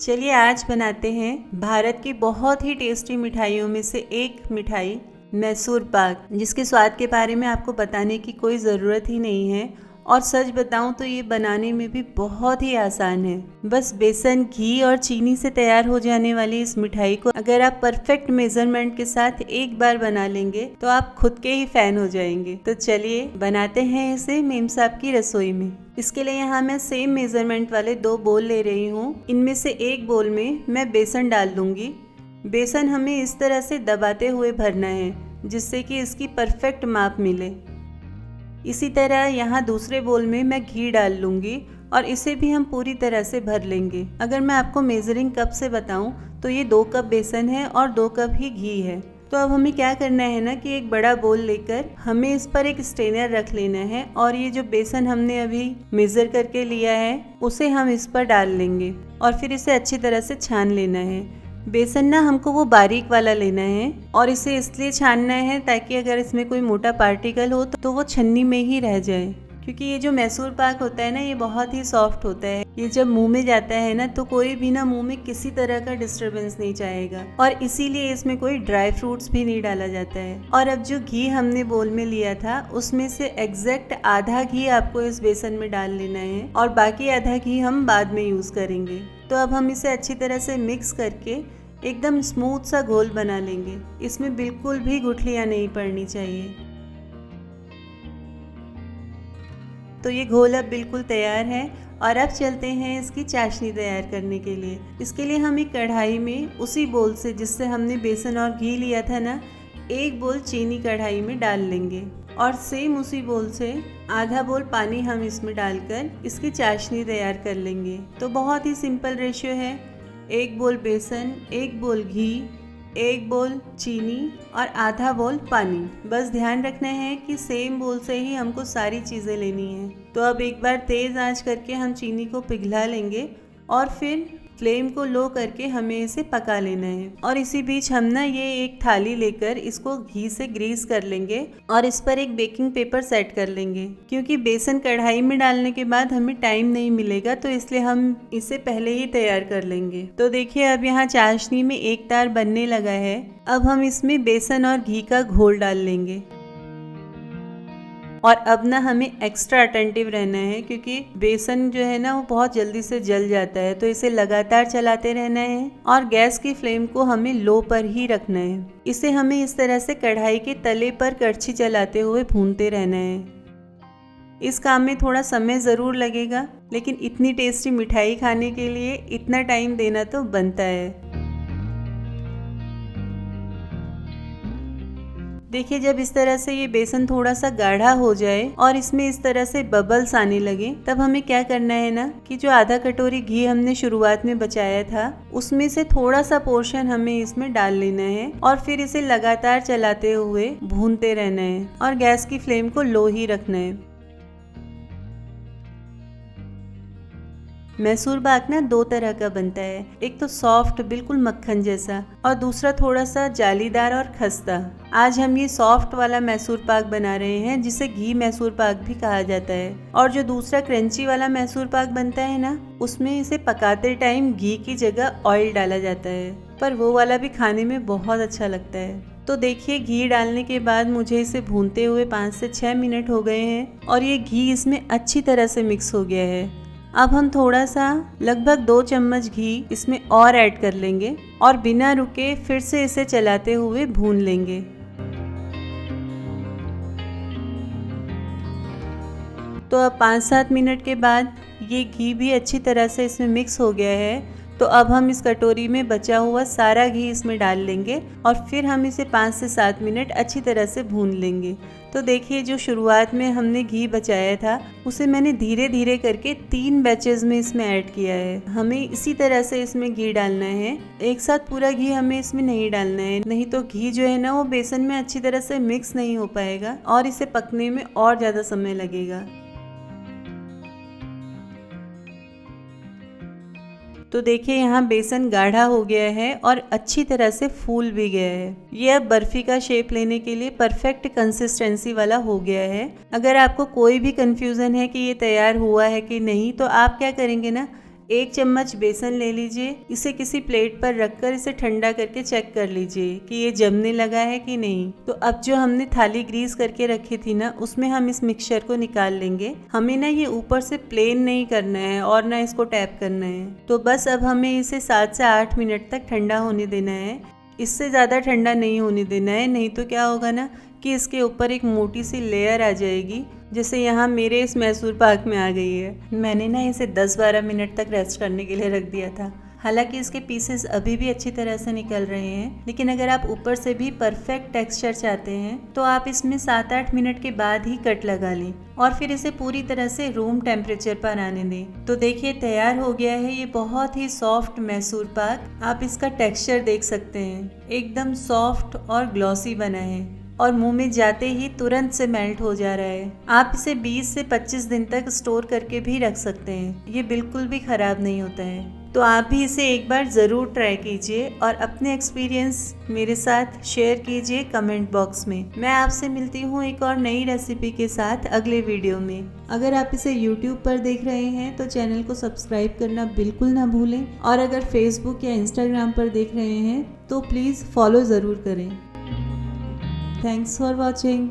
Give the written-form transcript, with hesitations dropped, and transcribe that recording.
चलिए आज बनाते हैं भारत की बहुत ही टेस्टी मिठाइयों में से एक मिठाई मैसूर पाक, जिसके स्वाद के बारे में आपको बताने की कोई ज़रूरत ही नहीं है। और सच बताऊं तो ये बनाने में भी बहुत ही आसान है। बस बेसन, घी और चीनी से तैयार हो जाने वाली इस मिठाई को अगर आप परफेक्ट मेजरमेंट के साथ एक बार बना लेंगे तो आप खुद के ही फैन हो जाएंगे। तो चलिए बनाते हैं इसे मेम साहब की रसोई में। इसके लिए यहाँ मैं सेम मेजरमेंट वाले 2 बोल ले रही हूँ। इनमें से एक बोल में मैं बेसन डाल दूंगी। बेसन हमें इस तरह से दबाते हुए भरना है जिससे कि इसकी परफेक्ट माप मिले। इसी तरह यहाँ दूसरे बोल में मैं घी डाल लूँगी और इसे भी हम पूरी तरह से भर लेंगे। अगर मैं आपको मेजरिंग कप से बताऊँ तो ये 2 कप बेसन है और 2 कप ही घी है। तो अब हमें क्या करना है ना कि एक बड़ा बोल लेकर हमें इस पर एक स्ट्रेनर रख लेना है और ये जो बेसन हमने अभी मेज़र करके लिया है उसे हम इस पर डाल लेंगे और फिर इसे अच्छी तरह से छान लेना है। बेसन ना हमको वो बारीक वाला लेना है और इसे इसलिए छानना है ताकि अगर इसमें कोई मोटा पार्टिकल हो तो वो छन्नी में ही रह जाए, क्योंकि ये जो मैसूर पाक होता है ना ये बहुत ही सॉफ्ट होता है। ये जब मुंह में जाता है ना तो कोई भी ना मुंह में किसी तरह का डिस्टरबेंस नहीं चाहेगा और इसीलिए इसमें कोई ड्राई फ्रूट्स भी नहीं डाला जाता है। और अब जो घी हमने बोल में लिया था उसमें से एग्जैक्ट आधा घी आपको इस बेसन में डाल लेना है और बाकी आधा घी हम बाद में यूज करेंगे। तो अब हम इसे अच्छी तरह से मिक्स करके एकदम स्मूथ सा घोल बना लेंगे। इसमें बिल्कुल भी गुठलियां नहीं पड़नी चाहिए। तो ये घोल अब बिल्कुल तैयार है और अब चलते हैं इसकी चाशनी तैयार करने के लिए। इसके लिए हम एक कढ़ाई में उसी बोल से जिससे हमने बेसन और घी लिया था ना, एक बोल चीनी कढ़ाई में डाल लेंगे और सेम उसी बोल से आधा बोल पानी हम इसमें डालकर इसकी चाशनी तैयार कर लेंगे। तो बहुत ही सिंपल रेशियो है, 1 बोल बेसन, 1 बोल घी, 1 बोल चीनी और आधा बोल पानी। बस ध्यान रखना है कि सेम बोल से ही हमको सारी चीज़ें लेनी है। तो अब एक बार तेज़ आंच करके हम चीनी को पिघला लेंगे और फिर फ्लेम को लो करके हमें इसे पका लेना है। और इसी बीच हम ना ये एक थाली लेकर इसको घी से ग्रीस कर लेंगे और इस पर एक बेकिंग पेपर सेट कर लेंगे, क्योंकि बेसन कढ़ाई में डालने के बाद हमें टाइम नहीं मिलेगा, तो इसलिए हम इसे पहले ही तैयार कर लेंगे। तो देखिए अब यहाँ चाशनी में एक तार बनने लगा है। अब हम इसमें बेसन और घी का घोल डाल लेंगे और अब ना हमें एक्स्ट्रा अटेंटिव रहना है, क्योंकि बेसन जो है ना वो बहुत जल्दी से जल जाता है। तो इसे लगातार चलाते रहना है और गैस की फ्लेम को हमें लो पर ही रखना है। इसे हमें इस तरह से कढ़ाई के तले पर करछी चलाते हुए भूनते रहना है। इस काम में थोड़ा समय ज़रूर लगेगा, लेकिन इतनी टेस्टी मिठाई खाने के लिए इतना टाइम देना तो बनता है। देखिए जब इस तरह से ये बेसन थोड़ा सा गाढ़ा हो जाए और इसमें इस तरह से बबल्स आने लगे, तब हमें क्या करना है ना कि जो आधा कटोरी घी हमने शुरुआत में बचाया था उसमें से थोड़ा सा पोर्शन हमें इसमें डाल लेना है और फिर इसे लगातार चलाते हुए भूनते रहना है और गैस की फ्लेम को लो ही रखना है। मैसूर पाक ना 2 तरह का बनता है, एक तो सॉफ्ट बिल्कुल मक्खन जैसा और दूसरा थोड़ा सा जालीदार और खस्ता। आज हम ये सॉफ्ट वाला मैसूर पाक बना रहे हैं जिसे घी मैसूर पाक भी कहा जाता है। और जो दूसरा क्रंची वाला मैसूर पाक बनता है ना, उसमें इसे पकाते टाइम घी की जगह ऑयल डाला जाता है, पर वो वाला भी खाने में बहुत अच्छा लगता है। तो देखिए घी डालने के बाद मुझे इसे भूनते हुए 5 से 6 मिनट हो गए हैं और ये घी इसमें अच्छी तरह से मिक्स हो गया है। अब हम थोड़ा सा लगभग 2 चम्मच घी इसमें और ऐड कर लेंगे और बिना रुके फिर से इसे चलाते हुए भून लेंगे। तो अब 5-7 मिनट के बाद ये घी भी अच्छी तरह से इसमें मिक्स हो गया है। तो अब हम इस कटोरी में बचा हुआ सारा घी इसमें डाल लेंगे और फिर हम इसे 5 से 7 मिनट अच्छी तरह से भून लेंगे। तो देखिए जो शुरुआत में हमने घी बचाया था उसे मैंने धीरे धीरे करके 3 बैचेस में इसमें ऐड किया है। हमें इसी तरह से इसमें घी डालना है, एक साथ पूरा घी हमें इसमें नहीं डालना है, नहीं तो घी जो है ना वो बेसन में अच्छी तरह से मिक्स नहीं हो पाएगा और इसे पकने में और ज़्यादा समय लगेगा। तो देखिए यहाँ बेसन गाढ़ा हो गया है और अच्छी तरह से फूल भी गया है। ये अब बर्फी का शेप लेने के लिए परफेक्ट कंसिस्टेंसी वाला हो गया है। अगर आपको कोई भी कंफ्यूजन है कि ये तैयार हुआ है कि नहीं, तो आप क्या करेंगे ना, 1 चम्मच बेसन ले लीजिए, इसे किसी प्लेट पर रखकर इसे ठंडा करके चेक कर लीजिए कि ये जमने लगा है कि नहीं। तो अब जो हमने थाली ग्रीस करके रखी थी ना, उसमें हम इस मिक्सचर को निकाल लेंगे। हमें ना ये ऊपर से प्लेन नहीं करना है और ना इसको टैप करना है। तो बस अब हमें इसे 7 से 8 मिनट तक ठंडा होने देना है। इससे ज़्यादा ठंडा नहीं होने देना है, नहीं तो क्या होगा ना कि इसके ऊपर एक मोटी सी लेयर आ जाएगी, जैसे यहाँ मेरे इस मैसूर पाक में आ गई है। मैंने ना इसे 10-12 मिनट तक रेस्ट करने के लिए रख दिया था। हालांकि इसके पीसेस अभी भी अच्छी तरह से निकल रहे हैं, लेकिन अगर आप ऊपर से भी परफेक्ट टेक्सचर चाहते हैं तो आप इसमें 7-8 मिनट के बाद ही कट लगा लें और फिर इसे पूरी तरह से रूम टेम्परेचर पर आने दें। तो देखिए तैयार हो गया है ये बहुत ही सॉफ्ट मैसूर पाक। आप इसका टेक्सचर देख सकते हैं, एकदम सॉफ्ट और ग्लॉसी बना है और मुंह में जाते ही तुरंत से मेल्ट हो जा रहा है। आप इसे 20 से 25 दिन तक स्टोर करके भी रख सकते हैं, ये बिल्कुल भी खराब नहीं होता है। तो आप भी इसे एक बार ज़रूर ट्राई कीजिए और अपने एक्सपीरियंस मेरे साथ शेयर कीजिए कमेंट बॉक्स में। मैं आपसे मिलती हूँ एक और नई रेसिपी के साथ अगले वीडियो में। अगर आप इसे YouTube पर देख रहे हैं तो चैनल को सब्सक्राइब करना बिल्कुल ना भूलें, और अगर फेसबुक या इंस्टाग्राम पर देख रहे हैं तो प्लीज़ फॉलो ज़रूर करें। Thanks for watching.